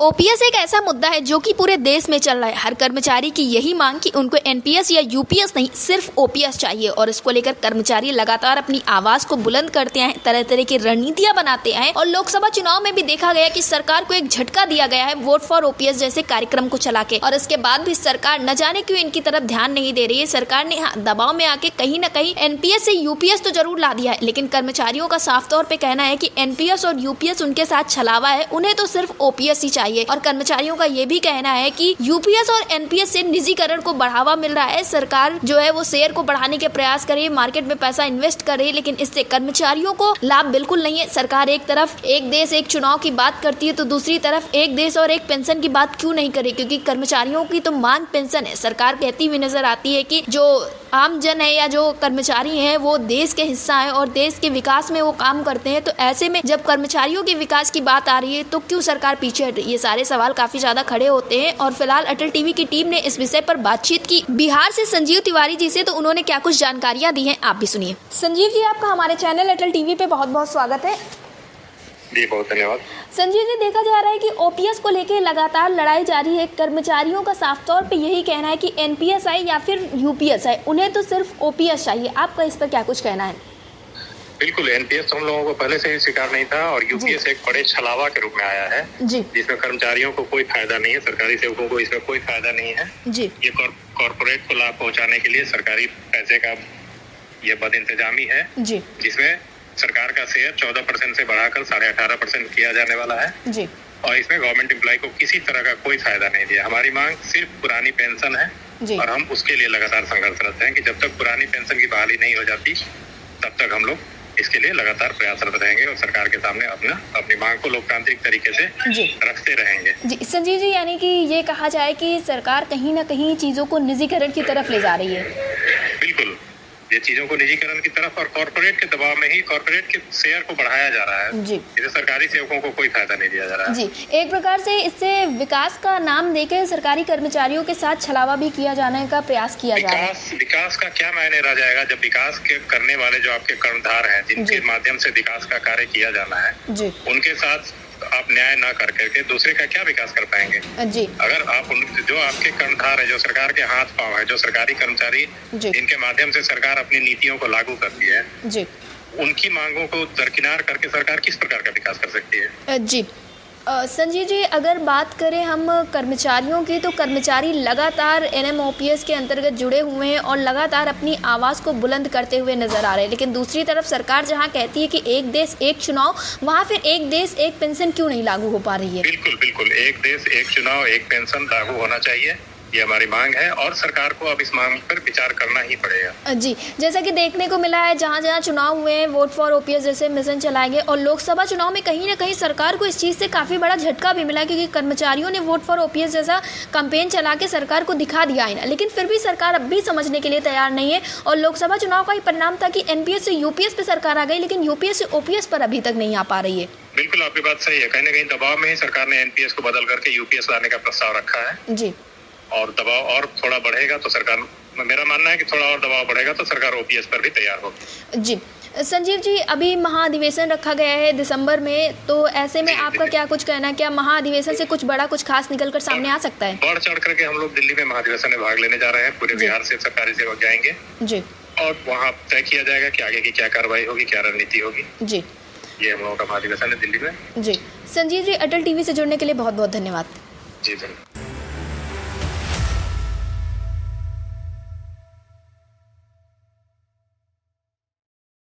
OPS एक ऐसा मुद्दा है जो कि पूरे देश में चल रहा है। हर कर्मचारी की यही मांग कि उनको एनपीएस या यूपीएस नहीं, सिर्फ ओपीएस चाहिए और इसको लेकर कर्मचारी लगातार अपनी आवाज को बुलंद करते हैं, तरह तरह की रणनीतियां बनाते हैं और लोकसभा चुनाव में भी देखा गया कि सरकार को एक झटका दिया गया है वोट फॉर ओपीएस जैसे कार्यक्रम को चला के, और इसके बाद भी सरकार न जाने क्यों इनकी तरफ ध्यान नहीं दे रही है। सरकार ने दबाव में आके कहीं न कहीं एनपीएस से यूपीएस तो जरूर ला दिया है, लेकिन कर्मचारियों का साफ तौर पर कहना है कि एनपीएस और यूपीएस उनके साथ छलावा है, उन्हें तो सिर्फ ओपीएस ही चाहिए। और कर्मचारियों का ये भी कहना है कि यूपीएस और एनपीएस से निजीकरण को बढ़ावा मिल रहा है। सरकार जो है वो शेयर को बढ़ाने के प्रयास करे, मार्केट में पैसा इन्वेस्ट करे, लेकिन इससे कर्मचारियों को लाभ बिल्कुल नहीं है। सरकार एक तरफ एक देश एक चुनाव की बात करती है तो दूसरी तरफ एक देश और एक पेंशन की बात क्यों नहीं करे, क्योंकि कर्मचारियों की तो मांग पेंशन है। सरकार कहती हुई नजर आती है कि जो आम जन है या जो कर्मचारी हैं वो देश के हिस्सा है और देश के विकास में वो काम करते हैं। तो ऐसे में जब कर्मचारियों के विकास की बात आ रही है तो क्यों सरकार पीछे हट रही है? ये सारे सवाल काफी ज्यादा खड़े होते हैं और फिलहाल अटल टीवी की टीम ने इस विषय पर बातचीत की बिहार से संजीव तिवारी जी से, तो उन्होंने क्या कुछ जानकारियां दी हैं आप भी सुनिए। संजीव जी, आपका हमारे चैनल अटल टीवी पे बहुत बहुत स्वागत है। जी बहुत धन्यवाद। संजीव जी, देखा जा रहा है कि ओपीएस को लेकर लगातार लड़ाई जारी है। कर्मचारियों का साफ तौर पे यही कहना है कि एनपीएस आए या फिर यूपीएस आए, उन्हें तो सिर्फ ओपीएस चाहिए। आपका इस पर क्या कुछ कहना है? बिल्कुल, एनपीएस हम लोगों को पहले से ही स्वीकार नहीं था और यूपीएस एक बड़े छलावा के रूप में आया है जिसमें कर्मचारियों को कोई फायदा नहीं है, सरकारी सेवकों को इसमें कोई फायदा नहीं है जी। ये कॉर्पोरेट को लाभ पहुंचाने के लिए सरकारी पैसे का ये बद इंतजामी है जी, जिसमें सरकार का शेयर 14% से बढ़ाकर 18.5% किया जाने वाला है जी। और इसमें गवर्नमेंट एम्प्लॉय को किसी तरह का कोई फायदा नहीं दिया। हमारी मांग सिर्फ पुरानी पेंशन है जी। और हम उसके लिए लगातार संघर्षरत हैं कि जब तक पुरानी पेंशन की बहाली नहीं हो जाती तब तक हम लोग इसके लिए लगातार प्रयासरत रहेंगे और सरकार के सामने अपनी मांग को लोकतांत्रिक तरीके से रखते रहेंगे जी। संजीव जी, यानी कि ये कहा जाए कि सरकार कहीं न कहीं चीजों को निजीकरण की तरफ ले जा रही है। बिल्कुल, ये चीजों को निजीकरण की तरफ और कॉर्पोरेट के दबाव में ही कॉर्पोरेट के शेयर को बढ़ाया जा रहा है जी। इसे सरकारी सेवकों को कोई फायदा नहीं दिया जा रहा है जी। एक प्रकार से इससे विकास का नाम देकर सरकारी कर्मचारियों के साथ छलावा भी किया जाने का प्रयास किया जा रहा है। विकास का क्या मायने रह जाएगा जब विकास के करने वाले जो आपके कर्णधार हैं जिनके माध्यम से विकास का कार्य किया जाना है जी, उनके साथ आप न्याय ना कर करके दूसरे का क्या विकास कर पाएंगे जी। अगर आप जो आपके कर्णधार है, जो सरकार के हाथ पांव है, जो सरकारी कर्मचारी जिनके माध्यम से सरकार अपनी नीतियों को लागू करती है जी, उनकी मांगों को दरकिनार करके सरकार किस प्रकार का विकास कर सकती है जी। संजीव जी, अगर बात करें हम कर्मचारियों की, तो कर्मचारी लगातार एनएमओपीएस के अंतर्गत जुड़े हुए हैं और लगातार अपनी आवाज़ को बुलंद करते हुए नजर आ रहे हैं। लेकिन दूसरी तरफ सरकार जहां कहती है कि एक देश एक चुनाव, वहां फिर एक देश एक पेंशन क्यों नहीं लागू हो पा रही है? बिल्कुल बिल्कुल, एक देश एक चुनाव एक पेंशन लागू होना चाहिए, ये हमारी मांग है और सरकार को अब इस मांग पर विचार करना ही पड़ेगा जी। जैसा कि देखने को मिला है जहां जहां चुनाव हुए हैं, वोट फॉर ओपीएस जैसे मिशन चलाए गए और लोकसभा चुनाव में कहीं ना कहीं सरकार को इस चीज़ से काफ़ी बड़ा झटका भी मिला, क्योंकि कर्मचारियों ने वोट फॉर ओपीएस जैसा कैंपेन चला के सरकार को दिखा दिया है ना, लेकिन फिर भी सरकार अब भी समझने के लिए तैयार नहीं है। और लोकसभा चुनाव का ही परिणाम था कि एनपीएस से यूपीएस पे सरकार आ गई, लेकिन यूपीएस से ओपीएस पर अभी तक नहीं आ पा रही है। बिल्कुल, आपकी बात सही है। कहीं ना कहीं दबाव में ही सरकार ने एनपीएस को बदल करके यूपीएस लाने का प्रस्ताव रखा है जी। और दबाव और थोड़ा बढ़ेगा तो सरकार, मेरा मानना है कि थोड़ा और दबाव बढ़ेगा तो सरकार ओपीएस पर भी तैयार होगी जी। संजीव जी, अभी महाधिवेशन रखा गया है दिसंबर में, तो ऐसे में आपका क्या कुछ कहना है? क्या महाधिवेशन से कुछ बड़ा कुछ खास निकल कर सामने आ सकता है? बढ़ चढ़ करके हम लोग दिल्ली में महाधिवेशन में भाग लेने जा रहे हैं। पूरे बिहार से सरकारी सेवक जाएंगे जी और वहाँ तय किया जाएगा कि आगे की क्या कार्रवाई होगी, क्या रणनीति होगी जी। ये हम लोगों का महाधिवेशन है दिल्ली में जी। संजीव जी, अटल टीवी से जुड़ने के लिए बहुत बहुत धन्यवाद जी। धन्यवाद।